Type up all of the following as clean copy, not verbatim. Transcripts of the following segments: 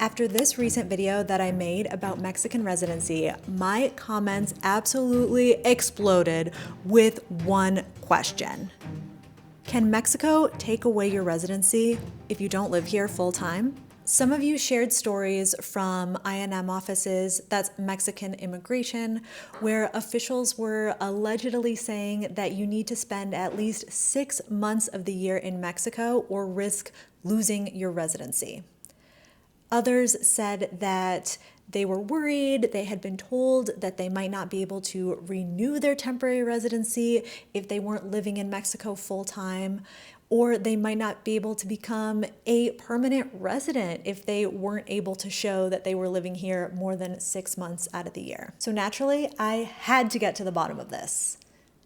After this recent video that I made about Mexican residency, my comments absolutely exploded with one question. Can Mexico take away your residency if you don't live here full time? Some of you shared stories from INM offices, that's Mexican immigration, where officials were allegedly saying that you need to spend at least 6 months of the year in Mexico or risk losing your residency. Others said that they were worried, they had been told that they might not be able to renew their temporary residency if they weren't living in Mexico full time, or they might not be able to become a permanent resident if they weren't able to show that they were living here more than 6 months out of the year. So naturally, I had to get to the bottom of this.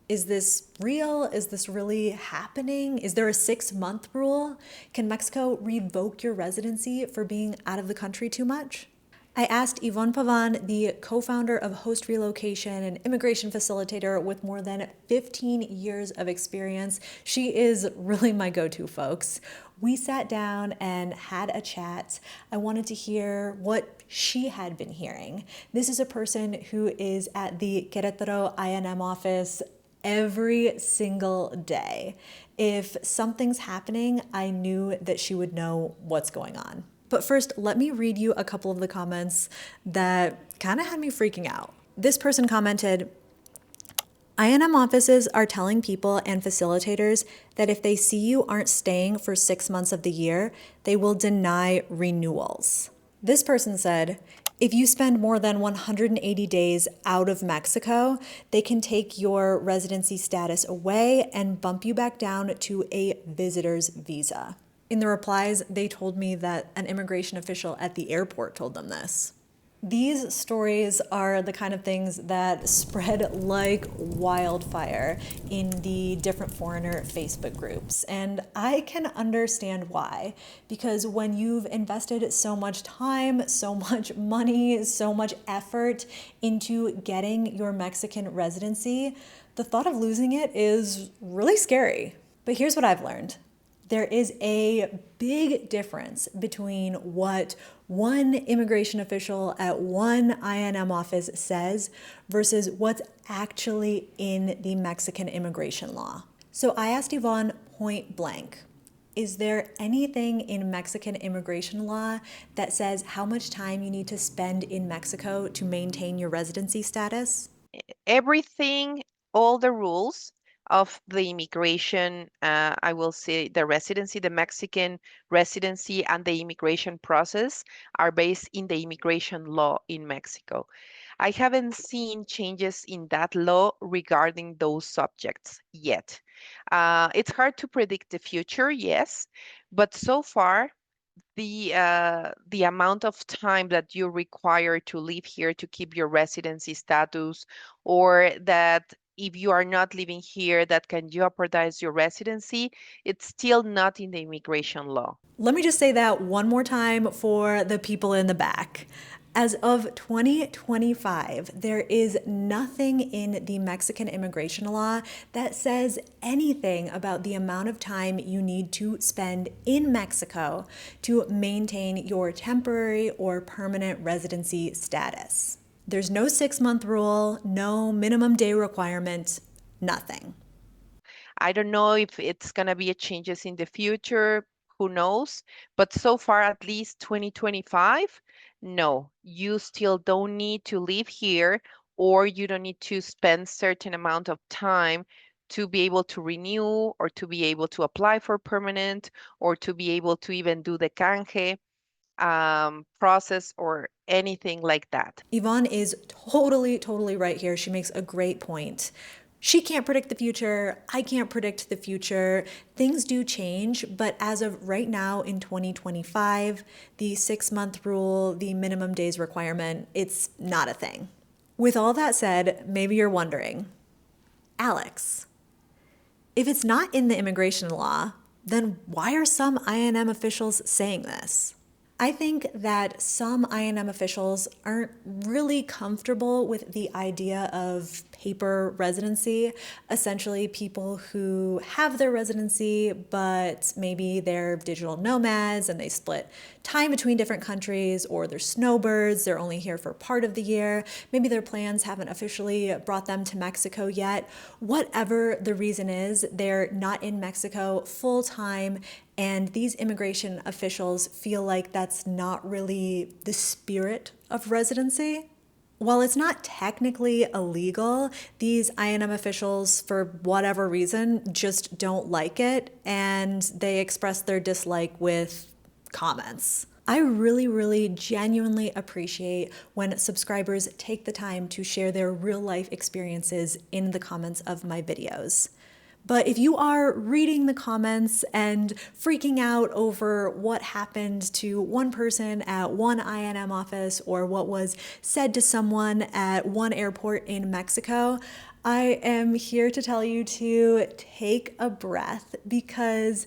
Is this real? Is this really happening? Is there a 6-month rule? Can Mexico revoke your residency for being out of the country too much? I asked Yvonne Pavan, the co-founder of Host Relocation, an immigration facilitator with more than 15 years of experience. She is really my go-to, folks. We sat down and had a chat. I wanted to hear what she had been hearing. This is a person who is at the Querétaro INM office every single day. If something's happening, I knew that she would know what's going on. But first, let me read you a couple of the comments that kind of had me freaking out. This person commented, INM offices are telling people and facilitators that if they see you aren't staying for 6 months of the year, they will deny renewals. This person said, if you spend more than 180 days out of Mexico, they can take your residency status away and bump you back down to a visitor's visa. In the replies, they told me that an immigration official at the airport told them this. These stories are the kind of things that spread like wildfire in the different foreigner Facebook groups. And I can understand why, because when you've invested so much time, so much money, so much effort into getting your Mexican residency, the thought of losing it is really scary. But here's what I've learned. There is a big difference between what one immigration official at one INM office says versus what's actually in the Mexican immigration law. So I asked Yvonne point blank, is there anything in Mexican immigration law that says how much time you need to spend in Mexico to maintain your residency status? Everything, all the rules of the immigration, I will say the residency, the Mexican residency and the immigration process are based in the immigration law in Mexico. I haven't seen changes in that law regarding those subjects yet. It's hard to predict the future, yes, but so far, the amount of time that you require to live here to keep your residency status, or that if you are not living here that can jeopardize your residency, it's still not in the immigration law. Let me just say that one more time for the people in the back. As of 2025, there is nothing in the Mexican immigration law that says anything about the amount of time you need to spend in Mexico to maintain your temporary or permanent residency status. There's no 6-month rule, no minimum day requirement, nothing. I don't know if it's going to be a changes in the future, who knows? But so far, at least 2025, no, you still don't need to live here, or you don't need to spend certain amount of time to be able to renew or to be able to apply for permanent or to be able to even do the canje process or anything like that. Yvonne is totally right here. She makes a great point. She can't predict the future. I can't predict the future. Things do change, but as of right now in 2025, the 6-month rule, the minimum days requirement, it's not a thing. With all that said, maybe you're wondering, Alex, if it's not in the immigration law, then why are some INM officials saying this? I think that some INM officials aren't really comfortable with the idea of paper residency, essentially people who have their residency, but maybe they're digital nomads and they split time between different countries, or they're snowbirds, they're only here for part of the year. Maybe their plans haven't officially brought them to Mexico yet. Whatever the reason is, they're not in Mexico full time, and these immigration officials feel like that's not really the spirit of residency. While it's not technically illegal, these INM officials, for whatever reason, just don't like it, and they express their dislike with comments. I really, really genuinely appreciate when subscribers take the time to share their real life experiences in the comments of my videos. But if you are reading the comments and freaking out over what happened to one person at one INM office or what was said to someone at one airport in Mexico, I am here to tell you to take a breath, because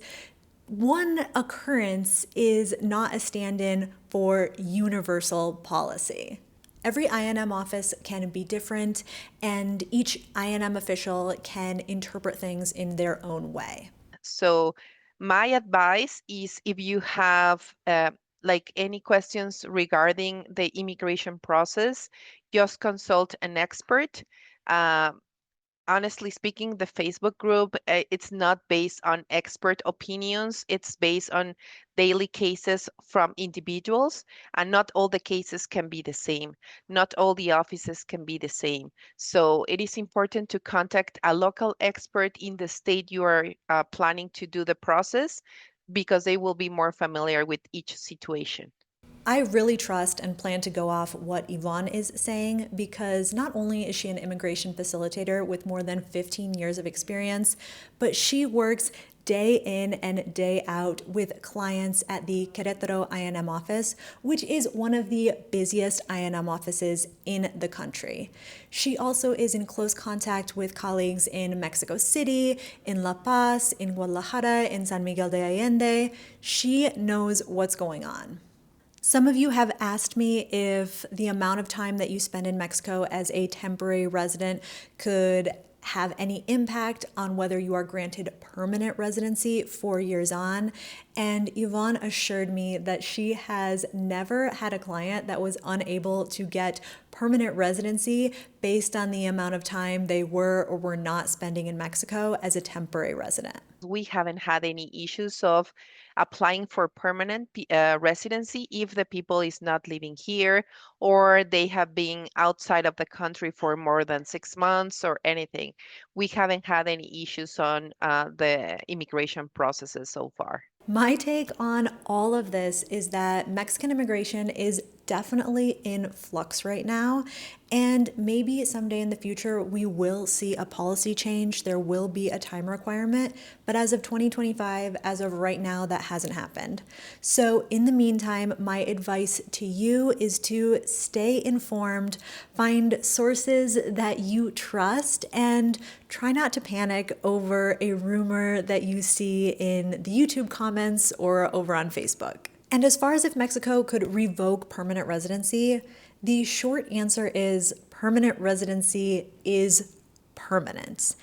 one occurrence is not a stand-in for universal policy. Every INM office can be different, and each INM official can interpret things in their own way. So my advice is, if you have like any questions regarding the immigration process, just consult an expert. Uh, Honestly speaking, the Facebook group, it's not based on expert opinions. It's based on daily cases from individuals, and not all the cases can be the same. Not all the offices can be the same. So it is important to contact a local expert in the state you are planning to do the process, because they will be more familiar with each situation. I really trust and plan to go off what Yvonne is saying, because not only is she an immigration facilitator with more than 15 years of experience, but she works day in and day out with clients at the Querétaro INM office, which is one of the busiest INM offices in the country. She also is in close contact with colleagues in Mexico City, in La Paz, in Guadalajara, in San Miguel de Allende. She knows what's going on. Some of you have asked me if the amount of time that you spend in Mexico as a temporary resident could have any impact on whether you are granted permanent residency 4 years on. And Yvonne assured me that she has never had a client that was unable to get permanent residency based on the amount of time they were or were not spending in Mexico as a temporary resident. We haven't had any issues of applying for permanent residency if the people is not living here, or they have been outside of the country for more than 6 months or anything. We haven't had any issues on the immigration processes so far. My take on all of this is that Mexican immigration is definitely in flux right now, and maybe someday in the future we will see a policy change. There will be a time requirement, but as of 2025, as of right now, that hasn't happened. So in the meantime, my advice to you is to stay informed, find sources that you trust, and try not to panic over a rumor that you see in the YouTube comments or over on Facebook. And as far as if Mexico could revoke permanent residency, the short answer is permanent residency is permanent.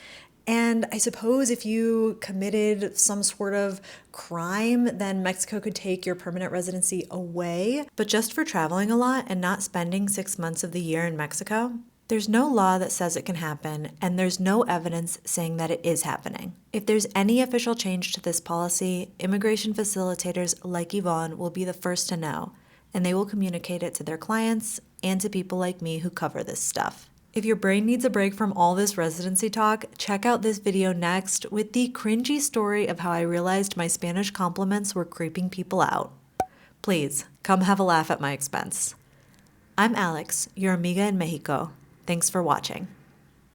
And I suppose if you committed some sort of crime, then Mexico could take your permanent residency away. But just for traveling a lot and not spending 6 months of the year in Mexico, there's no law that says it can happen, and there's no evidence saying that it is happening. If there's any official change to this policy, immigration facilitators like Yvonne will be the first to know, and they will communicate it to their clients and to people like me who cover this stuff. If your brain needs a break from all this residency talk, check out this video next with the cringy story of how I realized my Spanish compliments were creeping people out. Please, come have a laugh at my expense. I'm Alex, your amiga in Mexico. Thanks for watching.